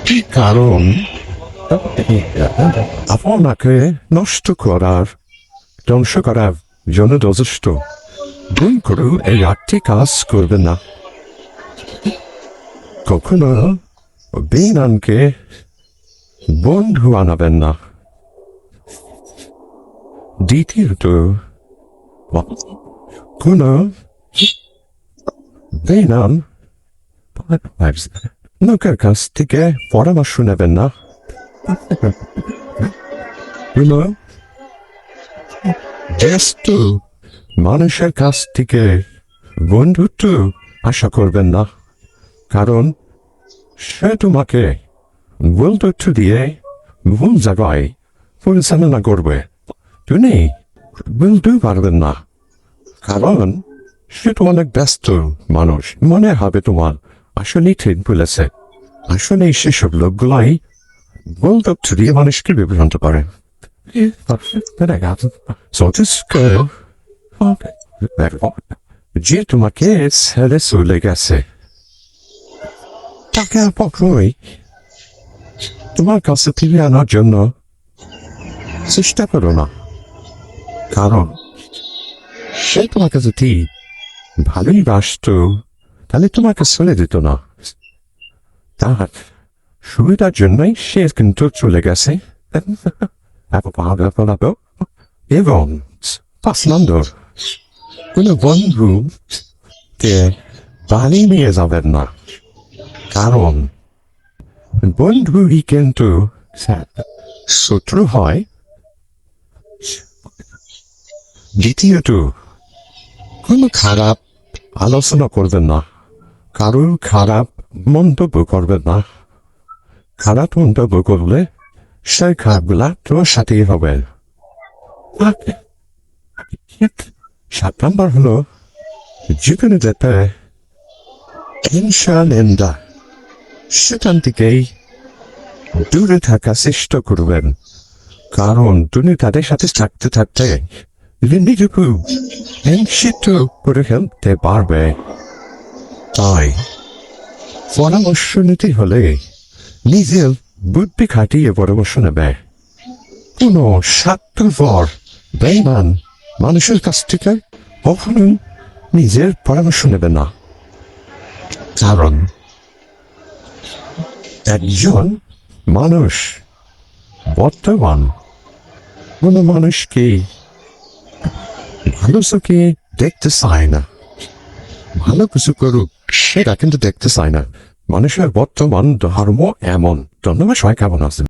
কি কারণ আপনাকে নষ্ট করার ধ্বংস করার জন্য যথেষ্ট ভুল করে এই আটটি কাজ করবেন না। কখনো বেঈমানকে বন্ধু আনাবেন না। দ্বিতীয়ত, কোন বেঈমান লোকের কাছ থেকে পরামর্শ নেবেন না। জ্যেষ্ঠ মানুষের কাছ থেকে বন্ধুত্ব আশা করবেন না, কারণ সে তোমাকে ভুল তথ্য দিয়ে ভুল জায়গায় পরিচালনা করবে। তুমি বলতে পারবেন না, কারণ সে তো অনেক ব্যস্ত মানুষ। মনে হবে তোমার আসলে ঠিক বলেছে। আসলে সেসব লোকগুলাই ভুল তথ্য দিয়ে মানুষকে বিভ্রান্ত করে। যে তোমাকে ছেড়ে চলে গেছে তাকে কখনোই তোমার কাছে ফিরে আনার জন্য চেষ্টা করো না, কারণ সে তোমাকে যদি ভালোই বাসত তাহলে তোমাকে ছেড়ে দিত না। তার সুবিধার জন্যই সে কিন্তু চলে গেছে। এবং 5 নম্বর, কোন বন্ধু কে বাড়ি নিয়ে যাবেন না, কারণ বন্ধুই কিন্তু শত্রু হয়। দ্বিতীয়ত, কোনো খারাপ আলোচনা করবেন না, কারোর খারাপ মন্তব্য করবেন না। খারাপ মন্তব্য করলে সেই খারাপগুলা তোমার সাথেই হবে। 7 নম্বর হলো, জীবনে যেতে হিংসা নিন্দা সেখান থেকেই দূরে থাকার চেষ্টা করবেন, কারণ তুমি তাদের সাথে থাকতে থাকতে নিজেকে হিংসিত করে ফেলতে পারবে। তাই পরামর্শ নিতে হলে নিজের বুদ্ধি খাটিয়ে পরামর্শ নেবে। কোন স্বার্থপর বেঈমান মানুষের কাছ থেকে কখনোই নিজের পরামর্শ নেবে না, কারণ একজন মানুষ বর্তমান কোন মানুষকে ভালো চোখে দেখতে চায় না। ভালো কিছু করুক সেটা কিন্তু দেখতে চায় না। মানুষের বর্তমান ধর্ম এমন। ধন্যবাদ, সবাই কেমন আছেন?